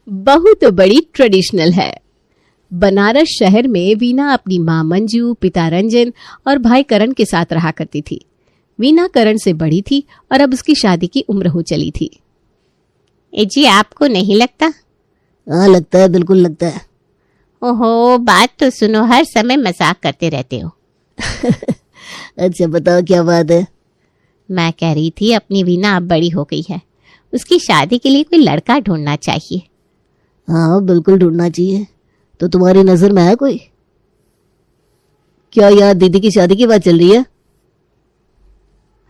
बहुत बड़ी ट्रेडिशनल है। बनारस शहर में वीना अपनी माँ मंजू, पिता रंजन और भाई करण के साथ रहा करती थी। वीना करण से बड़ी थी और अब उसकी शादी की उम्र हो चली थी। जी आपको नहीं लगता? हाँ लगता है, बिल्कुल लगता है। ओहो, बात तो सुनो, हर समय मजाक करते रहते हो। अच्छा बताओ क्या बात है? मैं कह रही थी अपनी वीना अब बड़ी हो गई है, उसकी शादी के लिए कोई लड़का ढूंढना चाहिए। हाँ बिल्कुल ढूंढना चाहिए। तो तुम्हारी नजर में है कोई? क्या यार दीदी की शादी की बात चल रही है?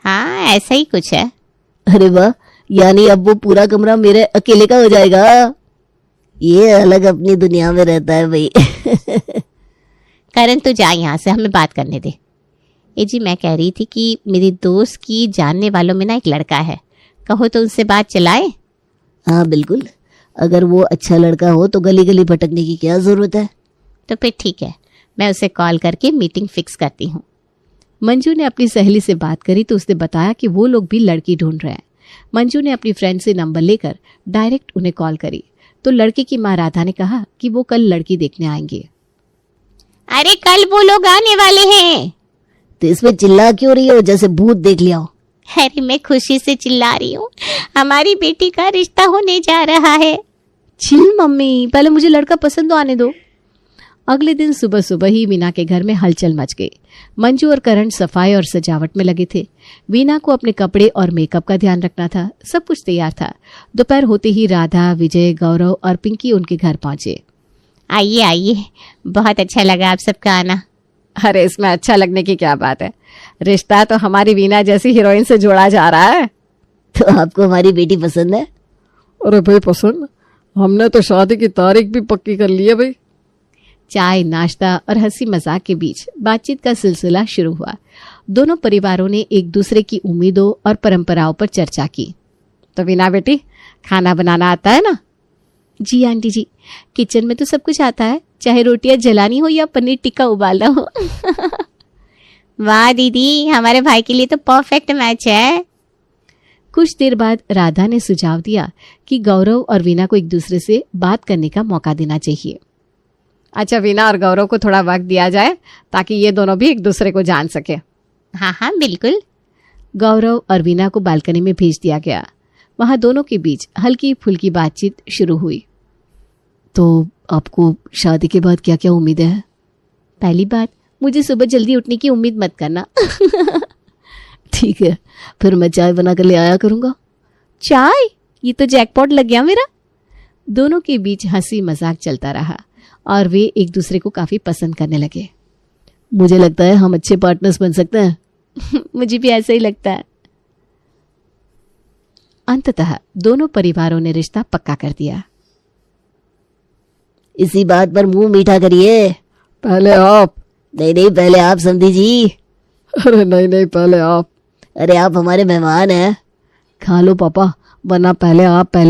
हाँ ऐसा ही कुछ है। अरे वाह, यानी अब वो पूरा कमरा मेरे अकेले का हो जाएगा। ये अलग अपनी दुनिया में रहता है भाई। करण तो जा यहाँ से, हमें बात करने दे। जी मैं कह रही थी कि मेरी दोस्त की जानने वालों में ना एक लड़का है, कहो तो उनसे बात चलाए? हाँ बिल्कुल, अगर वो अच्छा लड़का हो तो गली गली भटकने की क्या जरूरत है। तो फिर ठीक है, मैं उसे कॉल करके मीटिंग फिक्स करती हूँ। मंजू ने अपनी सहेली से बात करी तो उसने बताया कि वो लोग भी लड़की ढूंढ रहे हैं। मंजू ने अपनी फ्रेंड से नंबर लेकर डायरेक्ट उन्हें कॉल करी तो लड़के की माँ राधा ने कहा कि वो कल लड़की देखने आएंगे। अरे कल वो लोग आने वाले हैं। तो इसमें चिल्ला क्यों रही हो जैसे भूत देख लिया हो? अरे मैं खुशी से चिल्ला रही हूँ, हमारी बेटी का रिश्ता होने जा रहा है। चिल मम्मी, पहले मुझे लड़का पसंद तो आने दो। अगले दिन सुबह सुबह ही वीना के घर में हलचल मच गई। मंजू और करण सफाई और सजावट में लगे थे। वीना को अपने कपड़े और मेकअप का ध्यान रखना था। सब कुछ तैयार था। दोपहर होते ही राधा, विजय, गौरव और पिंकी उनके घर पहुंचे। आइए आइए, बहुत अच्छा लगा आप सबका आना। अरे इसमें अच्छा लगने की क्या बात है, रिश्ता तो हमारी वीना जैसी हीरोइन से जोड़ा जा रहा है। तो आपको हमारी बेटी पसंद है? अरे भाई पसंद, हमने तो शादी की तारीख भी पक्की कर ली है भाई। चाय, नाश्ता और हंसी मजाक के बीच बातचीत का सिलसिला शुरू हुआ। दोनों परिवारों ने एक दूसरे की उम्मीदों और परंपराओं पर चर्चा की। तो वीना बेटी, खाना बनाना आता है ना? जी आंटी जी, किचन में तो सब कुछ आता है, चाहे रोटियां जलानी हो या पनीर टिक्का उबालना हो। वाह दीदी, हमारे भाई के लिए तो परफेक्ट मैच है। कुछ देर बाद राधा ने सुझाव दिया कि गौरव और वीना को एक दूसरे से बात करने का मौका देना चाहिए। अच्छा, वीना और गौरव को थोड़ा वक्त दिया जाए ताकि ये दोनों भी एक दूसरे को जान सके। हाँ हाँ बिल्कुल। गौरव और वीना को बालकनी में भेज दिया गया। वहां दोनों के बीच हल्की फुल्की बातचीत शुरू हुई। तो आपको शादी के बाद क्या क्या उम्मीदें हैं? पहली बात, मुझे सुबह जल्दी उठने की उम्मीद मत करना। ठीक है, फिर मैं चाय बना कर ले आया करूंगा। चाय? ये तो जैकपॉट लग गया मेरा। दोनों के बीच हंसी मजाक चलता रहा और वे एक दूसरे को काफी पसंद करने लगे। मुझे लगता है हम अच्छे पार्टनर्स बन सकते हैं। मुझे भी ऐसा ही लगता है। अंततः दोनों परिवारों ने रिश्ता पक्का कर दिया। इसी बात पर मुंह मीठा करिए। पहले आप। नहीं पहले आप समधी जी। अरे नहीं पहले आप। अरे आप हमारे मेहमान हैं। खा लो पापा, वरना पहले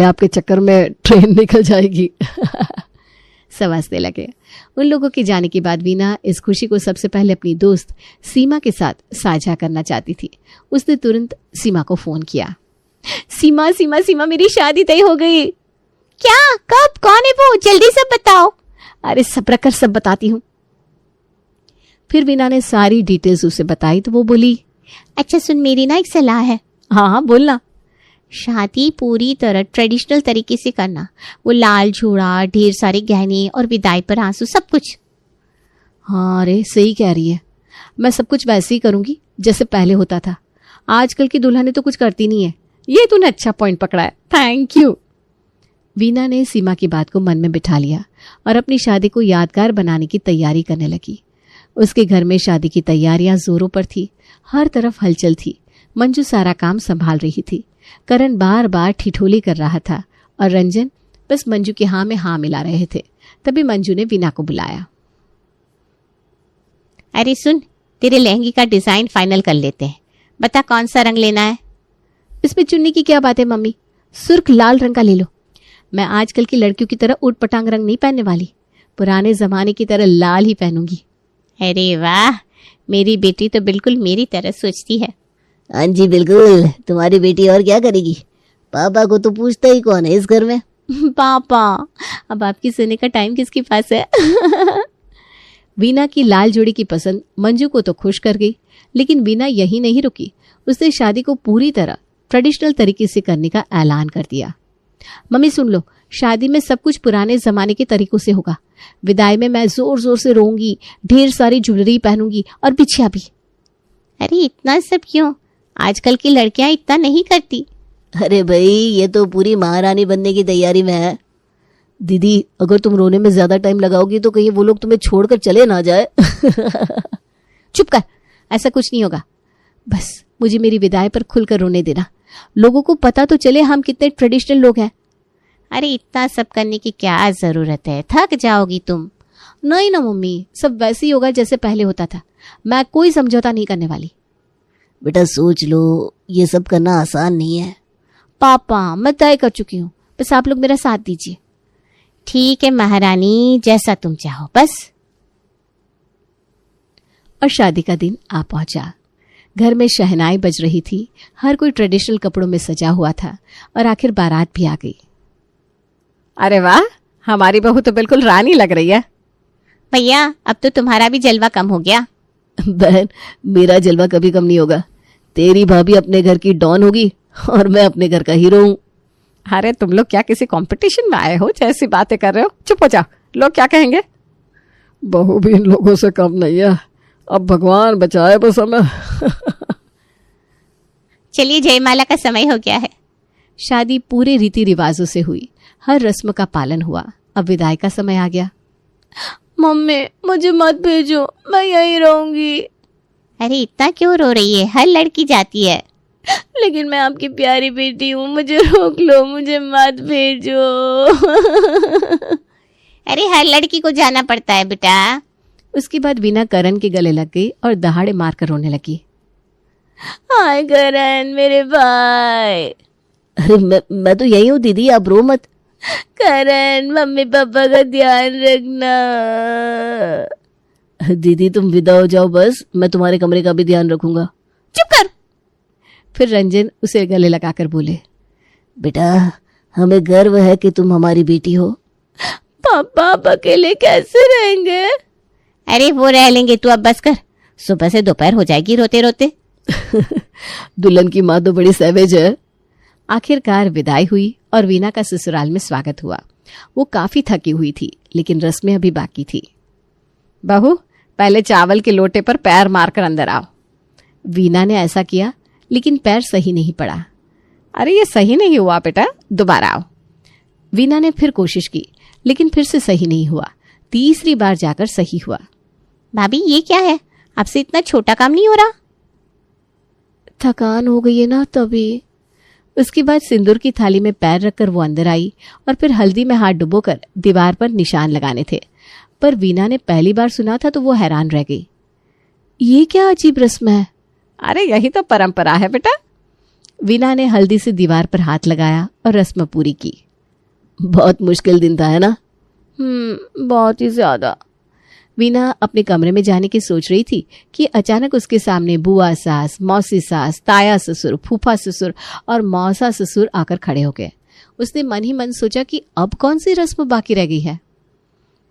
आपके चक्कर में ट्रेन निकल जाएगी। सब हंसने लगे। उन लोगों के जाने के बाद वीना इस खुशी को सबसे पहले अपनी दोस्त सीमा के साथ साझा करना चाहती थी। उसने तुरंत सीमा को फोन किया। सीमा सीमा सीमा, मेरी शादी तय हो गई। क्या? कब? कौन है वो? जल्दी सब बताओ। अरे सब्र कर, सब बताती हूँ। फिर वीना ने सारी डिटेल्स उसे बताई तो वो बोली, अच्छा सुन, मेरी ना एक सलाह है। हाँ बोलना। शादी पूरी तरह ट्रेडिशनल तरीके से करना। वो लाल झोड़ा, ढेर सारे गहने और विदाई पर आंसू, सब कुछ। हाँ अरे सही कह रही है, मैं सब कुछ वैसे ही करूंगी जैसे पहले होता था। आजकल की दुल्हनें तो कुछ करती नहीं है। ये तूने अच्छा पॉइंट पकड़ा है, थैंक यू। वीना ने सीमा की बात को मन में बिठा लिया और अपनी शादी को यादगार बनाने की तैयारी करने लगी। उसके घर में शादी की तैयारियां जोरों पर थी। हर तरफ हलचल थी। मंजू सारा काम संभाल रही थी। करण बार बार ठिठोली कर रहा था और रंजन बस मंजू के हाँ में हाँ मिला रहे थे। तभी मंजू ने वीना को बुलाया। अरे सुन, तेरे लहंगे का डिजाइन फाइनल कर लेते हैं, बता कौन सा रंग लेना है? इसमें चुन्नी की क्या बात है मम्मी, सुर्ख लाल रंग का ले लो। मैं आजकल की लड़कियों की तरह ऊट पटांग रंग नहीं पहनने वाली, पुराने जमाने की तरह लाल ही पहनूंगी। अरे वाह, मेरी बेटी तो बिल्कुल मेरी तरह सोचती है। हाँ जी बिल्कुल, तुम्हारी बेटी और क्या करेगी? पापा को तो पूछता ही कौन है इस घर में। पापा, अब आपकी सुनने का टाइम किसके पास है? वीना की लाल जोड़ी की पसंद मंजू को तो खुश कर गई, लेकिन वीना यही नहीं रुकी। उसने शादी को पूरी तरह ट्रेडिशनल तरीके से करने का ऐलान कर दिया। मम्मी सुन लो, शादी में सब कुछ पुराने जमाने के तरीकों से होगा। विदाई में मैं जोर जोर से रोऊंगी, ढेर सारी ज्वेलरी पहनूंगी और बिछिया भी। अरे इतना सब क्यों? आजकल की लड़कियां इतना नहीं करती। अरे भाई, ये तो पूरी महारानी बनने की तैयारी में है। दीदी, अगर तुम रोने में ज्यादा टाइम लगाओगी तो कहीं वो लोग तुम्हें छोड़कर चले ना जाए। चुप कर, ऐसा कुछ नहीं होगा। बस मुझे मेरी विदाई पर खुलकर रोने देना, लोगों को पता तो चले हम कितने ट्रेडिशनल लोग हैं। अरे इतना सब करने की क्या जरूरत है? थक जाओगी तुम। नहीं ना मम्मी, सब वैसे ही होगा जैसे पहले होता था। मैं कोई समझौता नहीं करने वाली। बेटा सोच लो, ये सब करना आसान नहीं है। पापा, मैं तय कर चुकी हूँ, बस आप लोग मेरा साथ दीजिए। ठीक है महारानी, जैसा तुम चाहो बस। और शादी का दिन आ पहुंचा। घर में शहनाई बज रही थी, हर कोई ट्रेडिशनल कपड़ों में सजा हुआ था और आखिर बारात भी आ गई। अरे वाह, हमारी बहू तो बिल्कुल रानी लग रही है। भैया, अब तो तुम्हारा भी जलवा कम हो गया। बहन, मेरा जलवा कभी कम नहीं होगा। तेरी भाभी अपने घर की डॉन होगी और मैं अपने घर का हीरो हूँ। अरे तुम लोग क्या किसी कंपटीशन में आए हो? जैसी बातें कर रहे हो, चुप हो जाओ, लोग क्या कहेंगे। बहू भी इन लोगों से कम नहीं है, अब भगवान बचाए बस हमें। चलिए, जयमाला का समय हो गया है। शादी पूरे रीति रिवाजों से हुई, हर रस्म का पालन हुआ। अब विदाई का समय आ गया। मम्मी, मुझे मत भेजो, मैं यहीं रहूंगी। अरे इतना क्यों रो रही है? हर लड़की जाती है। लेकिन मैं आपकी प्यारी बेटी हूँ, मुझे रोक लो, मुझे मत भेजो। अरे हर लड़की को जाना पड़ता है बेटा। उसके बाद वीना करण के गले लग गई और दहाड़े मारकर रोने लगी। हाय करण, मेरे भाई। अरे मैं तो यही हूँ दीदी, आप रो मत। करण, मम्मी पापा का ध्यान रखना। दीदी तुम विदा हो जाओ, बस मैं तुम्हारे कमरे का भी ध्यान रखूंगा। चुप कर। फिर रंजन उसे गले लगाकर बोले, बेटा हमें गर्व है कि तुम हमारी बेटी हो। पापा आप अकेले कैसे रहेंगे? अरे वो रह लेंगे, तू अब बस कर। सुबह से दोपहर हो जाएगी रोते रोते। दुल्हन की माँ तो बड़ी सैवेज है। आखिरकार विदाई हुई और वीना का ससुराल में स्वागत हुआ। वो काफी थकी हुई थी, लेकिन रस्में अभी बाकी थी। बहू, पहले चावल के लोटे पर पैर मारकर अंदर आओ। वीना ने ऐसा किया, लेकिन पैर सही नहीं पड़ा। अरे ये सही नहीं हुआ बेटा, दोबारा आओ। वीना ने फिर कोशिश की, लेकिन फिर से सही नहीं हुआ। तीसरी बार जाकर सही हुआ। भाभी ये क्या है? आपसे इतना छोटा काम नहीं हो रहा? थकान हो गई है ना, तभी। उसके बाद सिंदूर की थाली में पैर रखकर वो अंदर आई और फिर हल्दी में हाथ डुबोकर दीवार पर निशान लगाने थे। पर वीना ने पहली बार सुना था तो वो हैरान रह गई। ये क्या अजीब रस्म है? अरे यही तो परंपरा है बेटा। वीना ने हल्दी से दीवार पर हाथ लगाया और रस्म पूरी की। बहुत मुश्किल दिन था, है ना? बहुत ही ज्यादा। वीना अपने कमरे में जाने की सोच रही थी कि अचानक उसके सामने बुआ सास, मौसी सास, ताया ससुर, फूफा ससुर और मौसा ससुर आकर खड़े हो गए। उसने मन ही मन सोचा कि अब कौन सी रस्म बाकी रह गई है।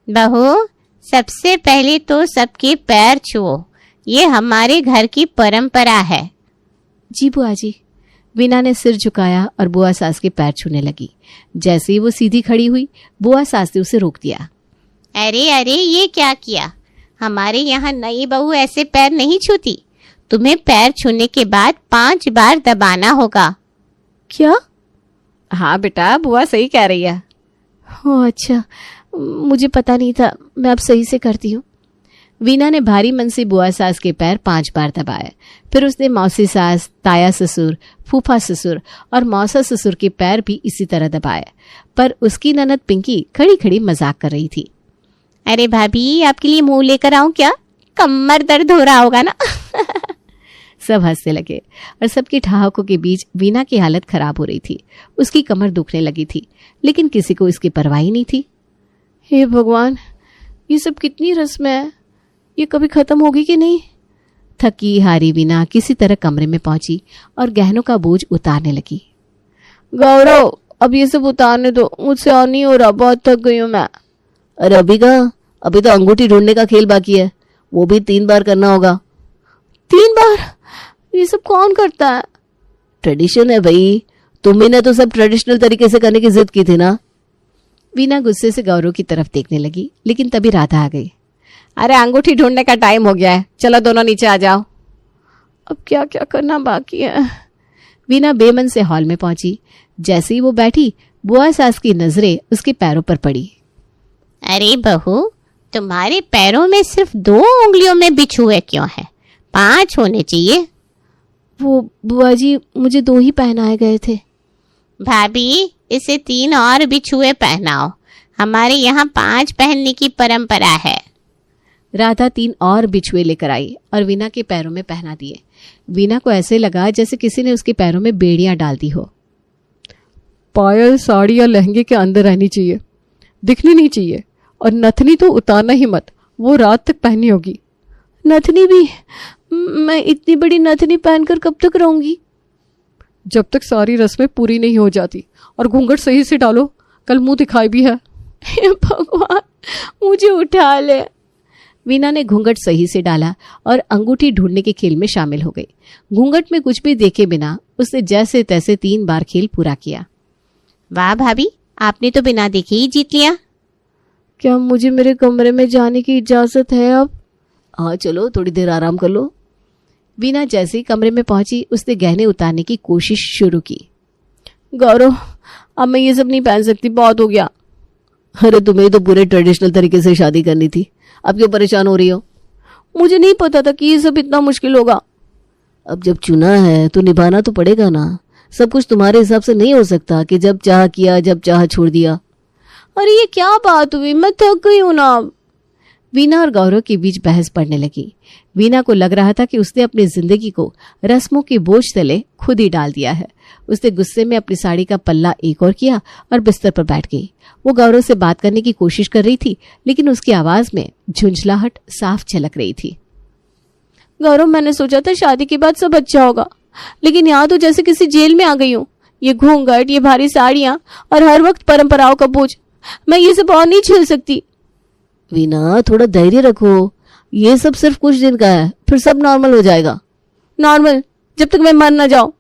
बहू, सबसे पहले तो सबके पैर छुओ, ये हमारे घर की परंपरा है। जी बुआ जी। वीना ने सिर झुकाया और बुआ सास के पैर छूने लगी। जैसे ही वो सीधी खड़ी हुई, बुआ सास ने उसे रोक दिया। अरे अरे, ये क्या किया? हमारे यहाँ नई बहू ऐसे पैर नहीं छूती। तुम्हें पैर छूने के बाद 5 बार दबाना होगा। क्या? हाँ बेटा, बुआ सही कह रही है। ओह अच्छा, मुझे पता नहीं था, मैं अब सही से करती हूँ। वीना ने भारी मन से बुआ सास के पैर 5 बार दबाए। फिर उसने मौसी सास, ताया ससुर, फूफा ससुर और मौसा ससुर के पैर भी इसी तरह दबाए। पर उसकी ननद पिंकी खड़ी खड़ी मजाक कर रही थी। अरे भाभी, आपके लिए मुंह लेकर आऊं क्या? कमर दर्द हो रहा होगा ना। सब हंसने लगे और सबकी ठहाकों के बीच वीना की हालत खराब हो रही थी। उसकी कमर दुखने लगी थी, लेकिन किसी को इसकी परवाह ही नहीं थी। हे भगवान, ये सब कितनी रस्म है, ये कभी खत्म होगी कि नहीं? थकी हारी वीना किसी तरह कमरे में पहुंची और गहनों का बोझ उतारने लगी। गौरव, अब ये सब उतारने दो, मुझसे और नहीं हो रहा, बहुत थक गई हूँ मैं। अरे अभी कहाँ, अभी तो अंगूठी ढूंढने का खेल बाकी है, वो भी 3 बार करना होगा। 3 बार? ये सब कौन करता है? ट्रेडिशन है भाई, तुम्ही ने तो सब ट्रेडिशनल तरीके से करने की जिद की थी ना। वीना गुस्से से गौरव की तरफ देखने लगी, लेकिन तभी राधा आ गई। अरे अंगूठी ढूंढने का टाइम हो गया है, चलो दोनों नीचे आ जाओ। अब क्या क्या करना बाकी है? वीना बेमन से हॉल में पहुंची। जैसे ही वो बैठी, बुआ सास की नजरें उसके पैरों पर पड़ी। अरे बहू, तुम्हारे पैरों में सिर्फ 2 उंगलियों में बिछुए क्यों है? 5 होने चाहिए। वो बुआ जी, मुझे 2 ही पहनाए गए थे। भाभी, इसे 3 और बिछुए पहनाओ, हमारे यहाँ 5 पहनने की परंपरा है। राधा 3 और बिछुए लेकर आई और वीना के पैरों में पहना दिए। वीना को ऐसे लगा जैसे किसी ने उसके पैरों में बेड़ियां डाल दी हो। पायल साड़ी या लहंगे के अंदर रहनी चाहिए, दिखनी नहीं चाहिए, और नथनी तो उतारना ही मत, वो रात तक पहननी होगी। नथनी भी? मैं इतनी बड़ी नथनी पहनकर कब तक रहूंगी? जब तक सारी रस्में पूरी नहीं हो जाती। और घूंघट सही से डालो, कल मुंह दिखाई भी है। हे भगवान, मुझे उठा ले। वीना ने घूंघट सही से डाला और अंगूठी ढूंढने के खेल में शामिल हो गई। घूंघट में कुछ भी देखे बिना उसने जैसे तैसे 3 बार खेल पूरा किया। वाह भाभी, आपने तो बिना देखे ही जीत लिया। क्या मुझे मेरे कमरे में जाने की इजाजत है अब? हाँ चलो, थोड़ी देर आराम कर लो। वीना जैसे ही कमरे में पहुंची, उसने गहने उतारने की कोशिश शुरू की। गौरव, अब मैं ये सब नहीं पहन सकती, बहुत हो गया। अरे तुम्हें तो पूरे ट्रेडिशनल तरीके से शादी करनी थी, अब क्यों परेशान हो रही हो? मुझे नहीं पता था कि ये सब इतना मुश्किल होगा। अब जब चुना है तो निभाना तो पड़ेगा ना। सब कुछ तुम्हारे हिसाब से नहीं हो सकता कि जब चाह किया, जब चाह छोड़ दिया। अरे ये क्या बात हुई, मैं थक गई हूं ना अब। वीना और गौरव के बीच बहस पड़ने लगी। वीना को लग रहा था कि उसने अपनी जिंदगी को रस्मों के बोझ तले खुद ही डाल दिया है। उसने गुस्से में अपनी साड़ी का पल्ला एक और किया और बिस्तर पर बैठ गई। वो गौरव से बात करने की कोशिश कर रही थी, लेकिन उसकी आवाज में झुंझलाहट साफ झलक रही थी। गौरव, मैंने सोचा था शादी के बाद सब अच्छा होगा, लेकिन यहाँ तो जैसे किसी जेल में आ गई हूँ। ये घूंघट, ये भारी साड़ियाँ और हर वक्त परंपराओं का बोझ, मैं ये सब और नहीं झेल सकती। वीना, थोड़ा धैर्य रखो, ये सब सिर्फ कुछ दिन का है, फिर सब नॉर्मल हो जाएगा। नॉर्मल? जब तक मैं मर ना जाऊं,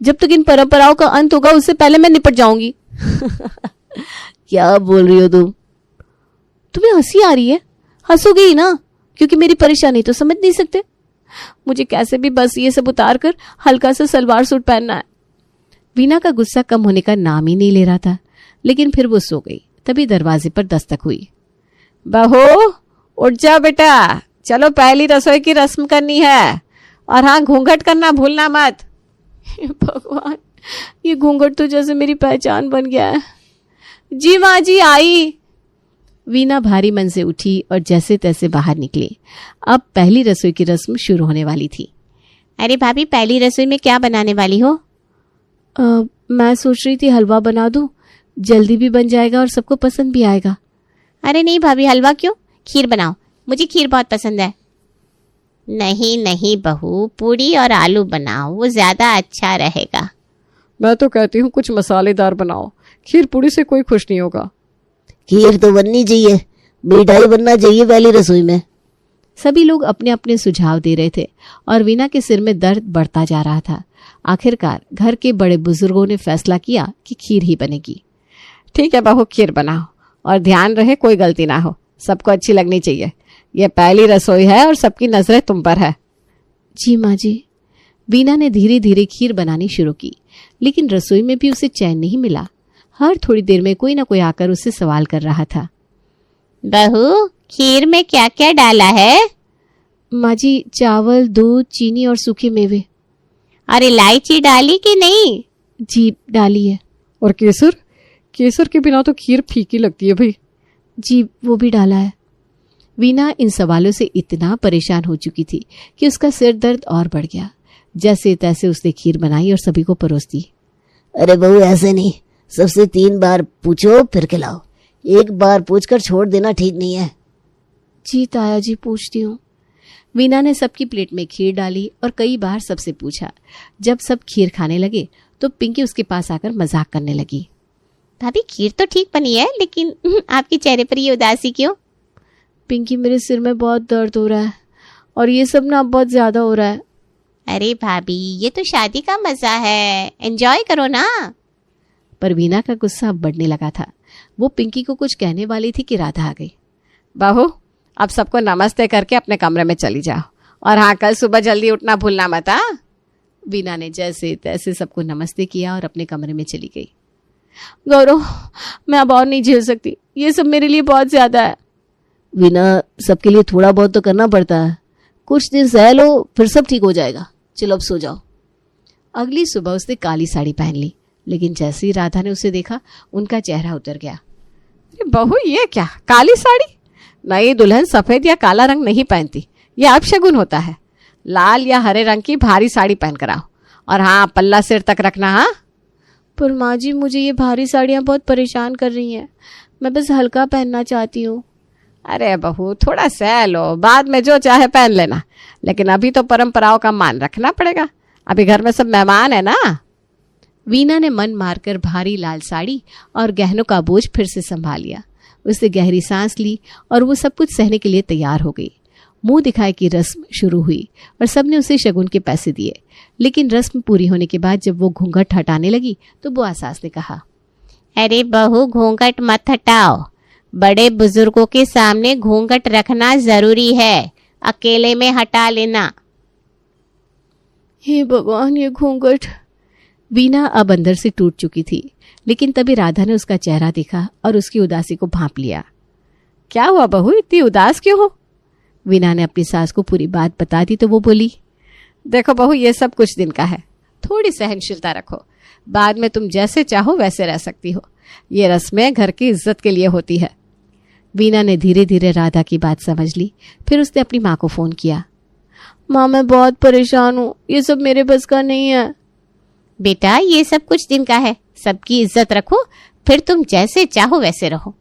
जब तक इन परंपराओं का अंत होगा, उससे पहले मैं निपट जाऊंगी। क्या बोल रही हो तुम? तुम्हें हंसी आ रही है? हंसोगे ही ना, क्योंकि मेरी परेशानी तो समझ नहीं सकते। मुझे कैसे भी बस ये सब उतार कर हल्का सा सलवार सूट पहनना है। वीना का गुस्सा कम होने का नाम ही नहीं ले रहा था, लेकिन फिर वो सो गई। तभी दरवाजे पर दस्तक हुई। बहू, उठ जा बेटा, चलो पहली रसोई की रस्म करनी है, और हाँ, घूंघट करना भूलना मत। भगवान, ये घूंघट तो जैसे मेरी पहचान बन गया है। जी माँ जी, आई। वीना भारी मन से उठी और जैसे तैसे बाहर निकली। अब पहली रसोई की रस्म शुरू होने वाली थी। अरे भाभी, पहली रसोई में क्या बनाने वाली हो? मैं सोच रही थी हलवा बना दूं, जल्दी भी बन जाएगा और सबको पसंद भी आएगा। अरे नहीं भाभी, हलवा क्यों, खीर बनाओ, मुझे खीर बहुत पसंद है। नहीं नहीं बहू, पूरी और आलू बनाओ, वो ज्यादा अच्छा रहेगा। मैं तो कहती हूँ कुछ मसालेदार बनाओ, खीर पूड़ी से कोई खुश नहीं होगा। खीर तो बननी चाहिए, मिठाई बनना चाहिए पहली रसोई में। सभी लोग अपने अपने सुझाव दे रहे थे और वीना के सिर में दर्द बढ़ता जा रहा था। आखिरकार घर के बड़े बुजुर्गों ने फैसला किया कि खीर ही बनेगी। ठीक है बहू, खीर बनाओ, और ध्यान रहे कोई गलती ना हो, सबको अच्छी लगनी चाहिए। ये पहली रसोई है और सबकी नजरें तुम पर है। जी माँ जी। वीना ने धीरे धीरे खीर बनानी शुरू की, लेकिन रसोई में भी उसे चैन नहीं मिला। हर थोड़ी देर में कोई ना कोई आकर उससे सवाल कर रहा था। बहू, खीर में क्या क्या डाला है? माँ जी, चावल, दूध, चीनी और सूखे मेवे। और इलायची डाली कि नहीं? जी, डाली है। और केसर? केसर के बिना तो खीर फीकी लगती है भाई। जी, वो भी डाला है। वीना इन सवालों से इतना परेशान हो चुकी थी कि उसका सिर दर्द और बढ़ गया। जैसे तैसे उसने खीर बनाई और सभी को परोस दी। अरे बहू, ऐसे नहीं, सबसे 3 बार पूछो फिर खिलाओ। एक बार पूछकर छोड़ देना ठीक नहीं है। जी ताया जी, पूछती हूँ। वीना ने सबकी प्लेट में खीर डाली और कई बार सबसे पूछा। जब सब खीर खाने लगे तो पिंकी उसके पास आकर मजाक करने लगी। भाभी खीर तो ठीक बनी है, लेकिन आपके चेहरे पर ये उदासी क्यों? पिंकी, मेरे सिर में बहुत दर्द हो रहा है और ये सब ना अब बहुत ज्यादा हो रहा है। अरे भाभी, ये तो शादी का मजा है, एंजॉय करो ना। पर वीना का गुस्सा अब बढ़ने लगा था। वो पिंकी को कुछ कहने वाली थी कि राधा आ गई। बहू, अब सबको नमस्ते करके अपने कमरे में चली जाओ, और हाँ, कल सुबह जल्दी उठना भूलना मत। हाँ, वीना ने जैसे तैसे सबको नमस्ते किया और अपने कमरे में चली गई। गौरव, मैं अब और नहीं झेल सकती, ये सब मेरे लिए बहुत ज्यादा है। वीना, सबके लिए थोड़ा बहुत तो करना पड़ता है। कुछ दिन सह लो, फिर सब ठीक हो जाएगा। चलो अब सो जाओ। अगली सुबह उसने काली साड़ी पहन ली, लेकिन जैसे ही राधा ने उसे देखा, उनका चेहरा उतर गया। अरे बहू, ये क्या काली साड़ी? नई दुल्हन सफेद या काला रंग नहीं पहनती, यह अपशगुन होता है। लाल या हरे रंग की भारी साड़ी पहन कर आओ, और हाँ, पल्ला सिर तक रखना। हाँ, पर माँ जी, मुझे ये भारी साड़ियाँ बहुत परेशान कर रही हैं। मैं बस हल्का पहनना चाहती हूँ। अरे बहू, थोड़ा सह लो, बाद में जो चाहे पहन लेना, लेकिन अभी तो परंपराओं का मान रखना पड़ेगा। अभी घर में सब मेहमान है ना। वीना ने मन मारकर भारी लाल साड़ी और गहनों का बोझ फिर से संभाल लिया। उसने गहरी सांस ली और वो सब कुछ सहने के लिए तैयार हो गई। मुंह दिखाए की रस्म शुरू हुई और सबने उसे शगुन के पैसे दिए। लेकिन रस्म पूरी होने के बाद जब वो घूंघट हटाने लगी तो बुआ सास ने कहा, अरे बहू, घूंघट मत हटाओ। बड़े बुजुर्गों के सामने घूंघट रखना जरूरी है, अकेले में हटा लेना। हे भगवान, ये घूंघट। वीना अब अंदर से टूट चुकी थी, लेकिन तभी राधा ने उसका चेहरा देखा और उसकी उदासी को भांप लिया। क्या हुआ बहू, इतनी उदास क्यों हो? वीना ने अपनी सास को पूरी बात बता दी तो वो बोली, देखो बहू, ये सब कुछ दिन का है, थोड़ी सहनशीलता रखो। बाद में तुम जैसे चाहो वैसे रह सकती हो। ये रस्में घर की इज्जत के लिए होती है। वीना ने धीरे धीरे राधा की बात समझ ली। फिर उसने अपनी माँ को फोन किया। माँ, मैं बहुत परेशान हूँ, ये सब मेरे बस का नहीं है। बेटा, ये सब कुछ दिन का है, सबकी इज्जत रखो, फिर तुम जैसे चाहो वैसे रहो।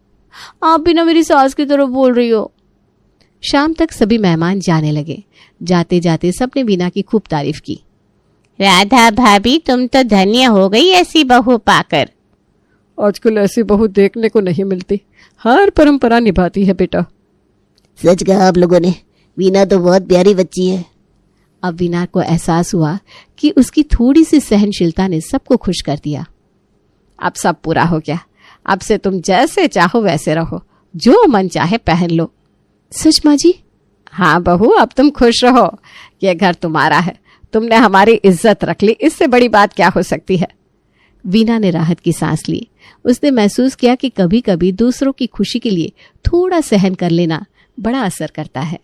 आप भी ना मेरी सास की तरफ बोल रही हो। शाम तक सभी मेहमान जाने लगे। जाते जाते सबने वीना की खूब तारीफ की। राधा भाभी, तुम तो धन्य हो गई ऐसी बहू पाकर। आजकल ऐसी बहू देखने को नहीं मिलती, हर परंपरा निभाती है बेटा। सच कहा आप लोगों ने, वीना तो बहुत प्यारी बच्ची है। अब वीना को एहसास हुआ कि उसकी थोड़ी सी सहनशीलता ने सबको खुश कर दिया। अब सब पूरा हो गया, अब से तुम जैसे चाहो वैसे रहो, जो मन चाहे पहन लो। सच माँ जी? हाँ बहू, अब तुम खुश रहो, ये घर तुम्हारा है, तुमने हमारी इज्जत रख ली, इससे बड़ी बात क्या हो सकती है। वीना ने राहत की सांस ली। उसने महसूस किया कि कभी कभी दूसरों की खुशी के लिए थोड़ा सहन कर लेना बड़ा असर करता है।